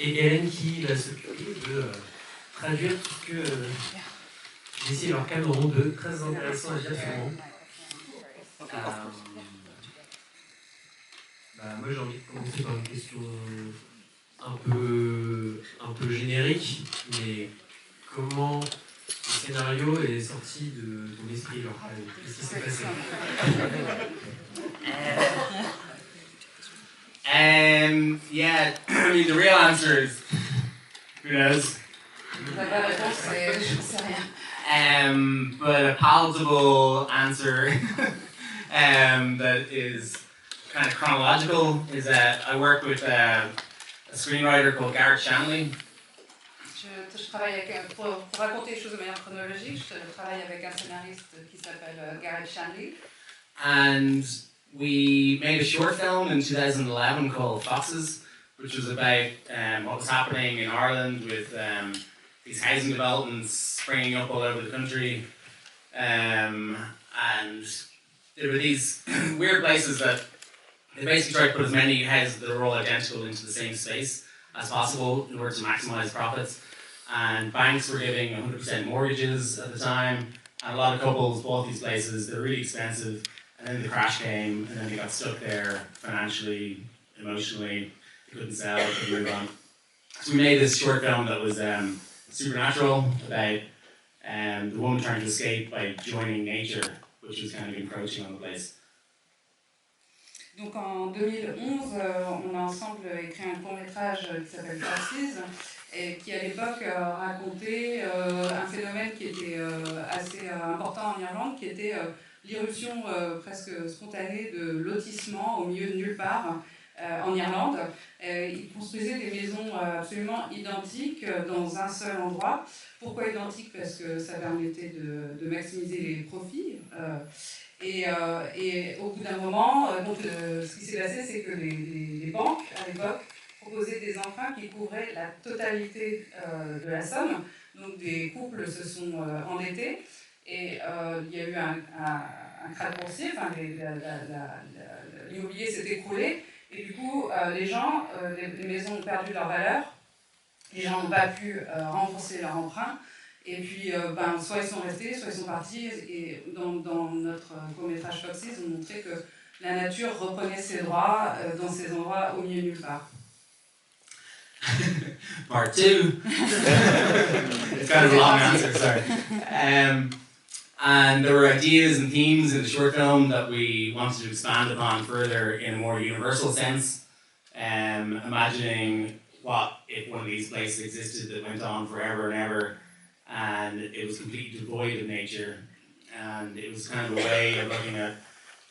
et Hélène qui va s'occuper de traduire tout ce que Jessie et Lorcan auront de très intéressant à dire sur moi. Moi j'ai envie de commencer par une question un peu générique, mais comment le scénario est sorti de ton esprit, Lorcan? Qu'est-ce qui s'est passé? Yeah, I mean, the real answer is, who knows? But a palatable answer that is kind of chronological is that I worked with a screenwriter called Garrett Shanley. Je travaille avec, pour raconter les choses de manière chronologique, je travaille avec un scénariste qui s'appelle Garrett Shanley. And we made a short film in 2011 called Foxes, which was about what was happening in Ireland with these housing developments springing up all over the country. And there were these weird places that they basically tried to put as many houses that were all identical into the same space as possible in order to maximize profits. And banks were giving 100% mortgages at the time, and a lot of couples bought these places. They're really expensive, and then the crash came, and then they got stuck there financially, emotionally. They couldn't sell, couldn't move on. So we made this short film that was supernatural, about the woman trying to escape by joining nature, which was kind of encroaching on the place. Donc en 2011, on a ensemble écrit un court-métrage qui s'appelle Foxes et qui à l'époque racontait un phénomène qui était assez important en Irlande, qui était l'irruption presque spontanée de lotissement au milieu de nulle part en Irlande. Ils construisaient des maisons absolument identiques dans un seul endroit. Pourquoi identiques? Parce que ça permettait de maximiser les profits. Et au bout d'un moment, ce qui s'est passé, c'est que les banques, à l'époque, proposaient des emprunts qui couvraient la totalité de la somme. Donc des couples se sont endettés et il y a eu un krach boursier, enfin, l'immobilier s'est écroulé et du coup, les maisons ont perdu leur valeur, les gens n'ont pas pu rembourser leur emprunt. Et puis, soit ils sont restés, soit ils sont partis. Et dans notre court-métrage Foxes, on montrait que la nature reprenait ses droits dans ces endroits au milieu de nulle part. Part two. It's kind of a long answer, sorry. And there were ideas and themes in the short film that we wanted to expand upon further in a more universal sense. Imagining what if one of these places existed that went on forever and ever, and it was completely devoid of nature, and it was kind of a way of looking at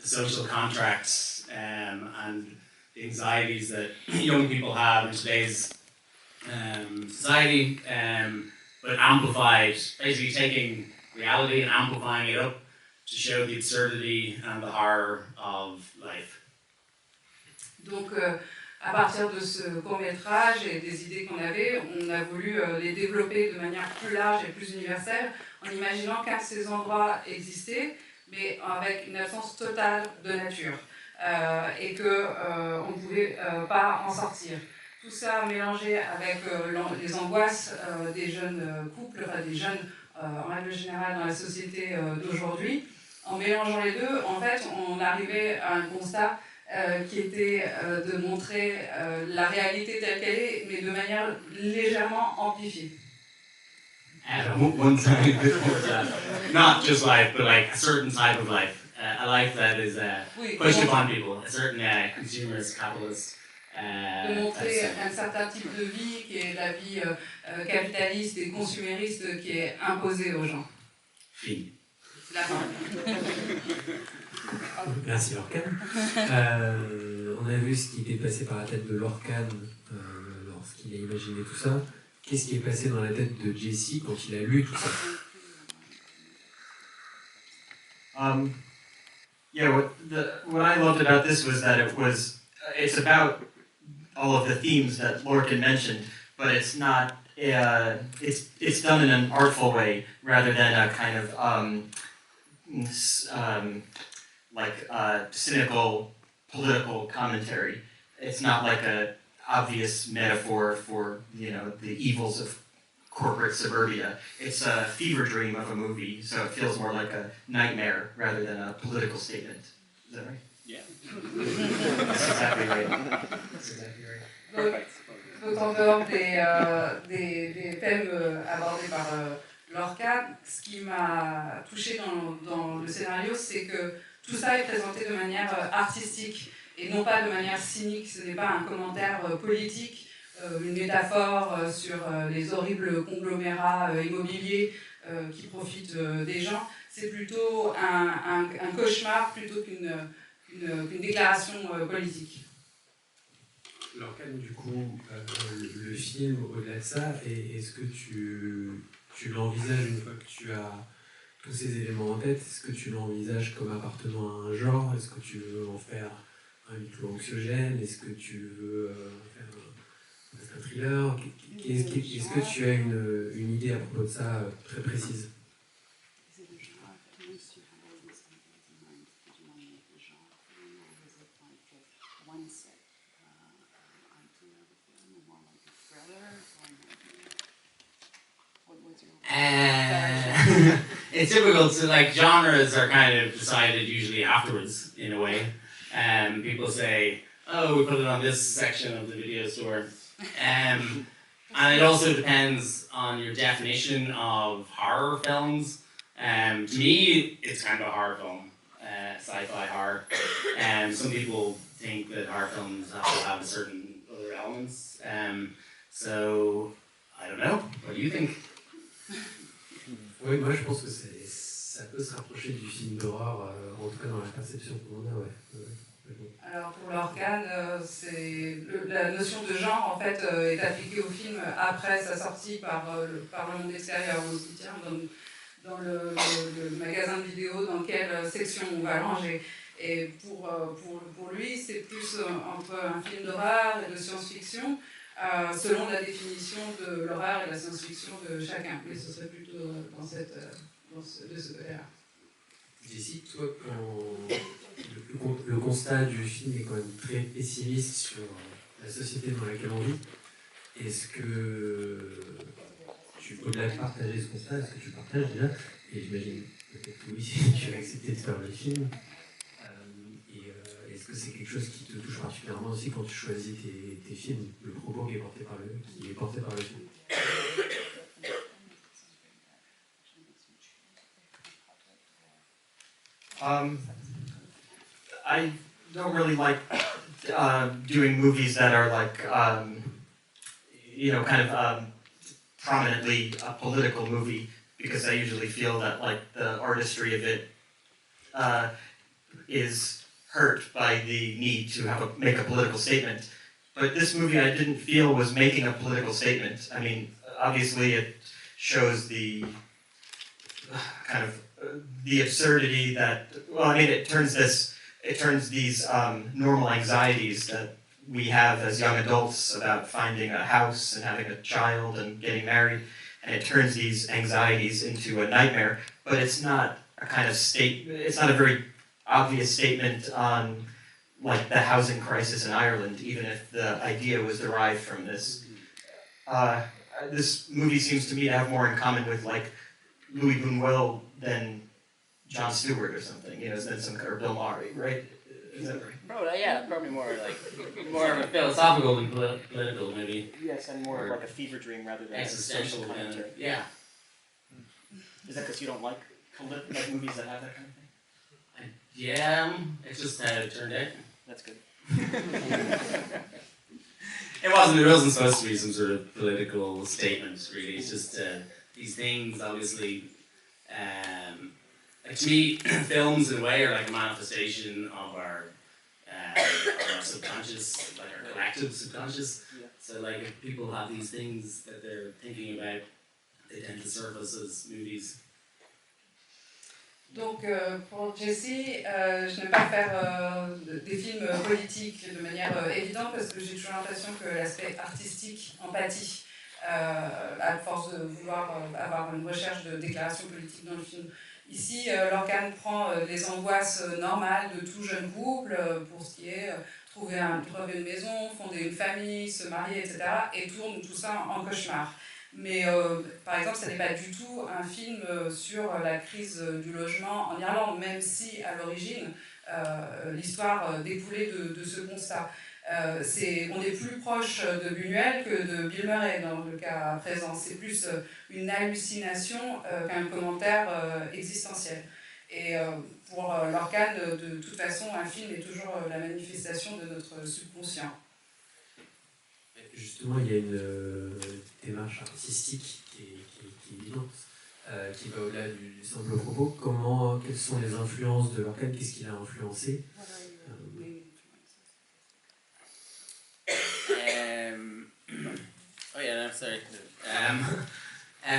the social contracts and the anxieties that young people have in today's society, but amplified, basically taking reality and amplifying it up to show the absurdity and the horror of life. Donc, à partir de ce court-métrage et des idées qu'on avait, on a voulu les développer de manière plus large et plus universelle, en imaginant qu'un de ces endroits existait, mais avec une absence totale de nature, et qu'on ne pouvait pas en sortir. Tout ça mélangé avec les angoisses des jeunes couples, enfin des jeunes en règle générale dans la société d'aujourd'hui. En mélangeant les deux, en fait, on arrivait à un constat qui était de montrer la réalité telle qu'elle est, mais de manière légèrement amplifiée. One type not just life, but like a certain type of life, a life that is pushed upon people, a certain consumerist, capitalist. De montrer un certain type de vie qui est la vie capitaliste et consumériste qui est imposée aux gens. Fini. La fin. Merci Lorcan. On a vu ce qui était passé par la tête de Lorcan lorsqu'il a imaginé tout ça. Qu'est-ce qui est passé dans la tête de Jessie quand il a lu tout ça? What I loved about this was that it's about all of the themes that Lorcan mentioned, but it's not. It's done in an artful way rather than a kind of cynical political commentary. It's not like obvious metaphor for, the evils of corporate suburbia. It's a fever dream of a movie, so it feels more like a nightmare rather than a political statement. Is that right? Yeah. That's exactly right. That's exactly right. Perfect. Donc en dehors des thèmes abordés par Lorca, ce qui m'a touché dans le scénario, c'est que tout ça est présenté de manière artistique et non pas de manière cynique. Ce n'est pas un commentaire politique, une métaphore sur les horribles conglomérats immobiliers qui profitent des gens. C'est plutôt un cauchemar plutôt qu'une déclaration politique. Lorcan, du coup, le film, au-delà de ça, est-ce que tu l'envisages une fois que tu as tous ces éléments en tête? Est-ce que tu l'envisages comme appartenant à un genre? Est-ce que tu veux en faire un huis clos anxiogène? Est-ce que tu veux faire un thriller? Est-ce que tu as une idée à propos de ça très précise? It's difficult to, like, genres are kind of decided usually afterwards, in a way. People say, oh, we put it on this section of the video store. And it also depends on your definition of horror films. To me, it's kind of a horror film, sci-fi horror. Some people think that horror films have to have certain other elements. So, I don't know. What do you think? Oui, moi je pense que ça peut se rapprocher du film d'horreur, en tout cas dans la perception qu'on en a, ouais. Alors pour Lorcan, la notion de genre en fait est appliquée au film après sa sortie par le monde extérieur. On se dit tiens, dans le magasin de vidéo, dans quelle section on va ranger. Et pour lui, c'est plus entre un film d'horreur et de science-fiction, selon la définition de l'horreur et de la science-fiction de chacun. Mais ce serait plutôt dans ce là. Jessie, toi, le constat du film est quand même très pessimiste sur la société dans laquelle on vit. Est-ce que au-delà de partager ce constat, est-ce que tu partages déjà? Et j'imagine peut-être que oui, tu as accepté de faire le film. Est-ce que c'est quelque chose qui te touche particulièrement aussi quand tu choisis tes films, le propos qui est porté par le film? I don't really like doing movies that are like, kind of prominently a political movie, because I usually feel that like the artistry of it is hurt by the need to make a political statement. But this movie I didn't feel was making a political statement. I mean, obviously it shows the kind of the absurdity that, it turns these normal anxieties that we have as young adults about finding a house and having a child and getting married, and it turns these anxieties into a nightmare. But it's not a kind of it's not a very obvious statement on like the housing crisis in Ireland, even if the idea was derived from this. This movie seems to me to have more in common with like Louis Buñuel than Jon Stewart or something, or Bill Murray, right? Is that right? Probably more of a philosophical than political, maybe. Yes, and more like a fever dream rather than existential commentary. Yeah. Is that because you don't like movies that have that kind of thing? Yeah, it's just how it turned out. That's good. It wasn't supposed to be some sort of political statement, really. It's just these things, obviously. Like to me, films in a way are like a manifestation of our subconscious, like our collective subconscious. Yeah. So like if people have these things that they're thinking about, they tend to surface as movies. Donc pour Jessie, je n'aime pas faire des films politiques de manière évidente parce que j'ai toujours l'impression que l'aspect artistique empathie à force de vouloir avoir une recherche de déclaration politique dans le film. Ici, Lorcan prend les angoisses normales de tout jeune couple pour ce qui est trouver une maison, fonder une famille, se marier, etc. et tournent tout ça en cauchemar. Mais par exemple, ce n'est pas du tout un film sur la crise du logement en Irlande, même si à l'origine, l'histoire découlait de ce constat. On est plus proche de Buñuel que de Bill Murray dans le cas présent. C'est plus une hallucination qu'un commentaire existentiel. Et pour Lorcan, de toute façon, un film est toujours la manifestation de notre subconscient. Justement, il y a une démarche artistique qui est évidente, qui va au-delà du simple propos. Quelles sont les influences de Lorcan? Qu'est-ce qu'il a influencé? Oh yeah, no, sorry.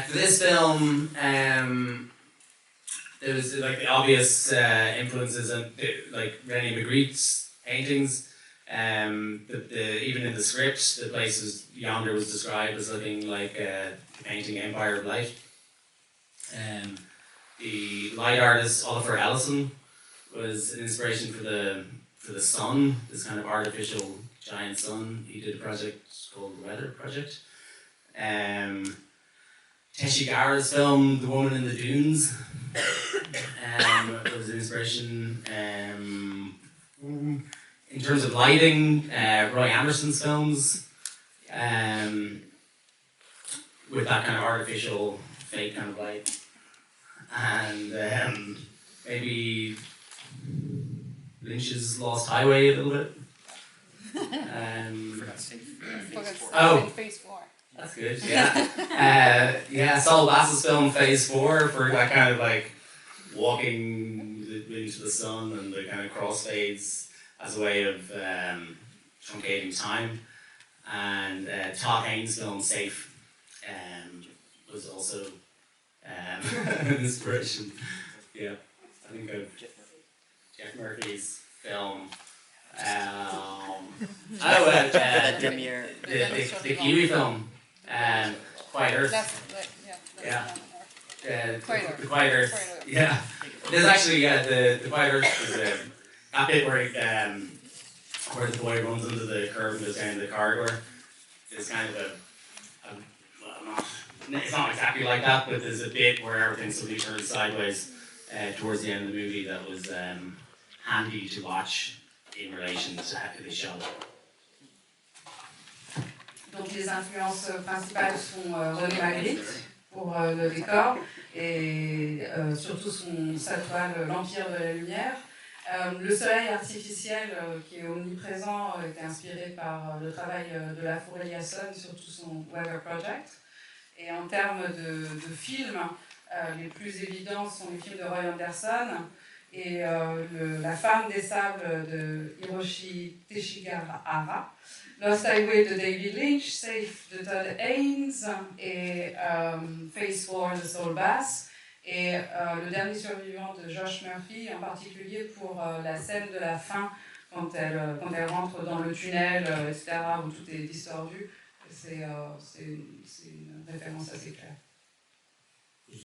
For this film, there was like the obvious influences on like René Magritte's paintings. Even in the script, the place yonder was described as looking like the painting Empire of Light. The light artist Oliver Ellison was an inspiration for the sun, this kind of artificial giant sun. He did a project called the Weather Project. Teshi Gara's film The Woman in the Dunes was an inspiration. In terms of lighting, Roy Anderson's films, with that kind of artificial, fake kind of light. And maybe Lynch's Lost Highway a little bit. Phase 4. That's good, yeah. Saul Bass's film Phase 4 for that kind of like walking into the sun and the kind of crossfades as a way of truncating time. And Todd Haynes' film Safe was also an inspiration. Yeah, I think of Jeff Murphy's film. The Kiwi film, Quiet Earth. The Quiet Earth. Yeah. There's actually the Quiet Earth is that bit where the boy runs into the curb and goes down the corridor. It's kind of it's not exactly like that, but there's a bit where everything suddenly turns sideways towards the end of the movie that was handy to watch in relation to the show. Donc les influences principales sont René Magritte pour le décor et surtout sa toile L'Empire de la Lumière. Le soleil artificiel qui est omniprésent était inspiré par le travail de la Fourrier-Yasson, surtout son Weather Project. Et en termes de films, les plus évidents sont les films de Roy Anderson et La Femme des Sables de Hiroshi Teshigahara, Lost Highway de David Lynch, Safe de Todd Haynes et Phase 4 de Saul Bass. Et le dernier survivant de Josh Murphy, en particulier pour la scène de la fin, quand elle rentre dans le tunnel, etc., où tout est distordu. C'est une référence assez claire.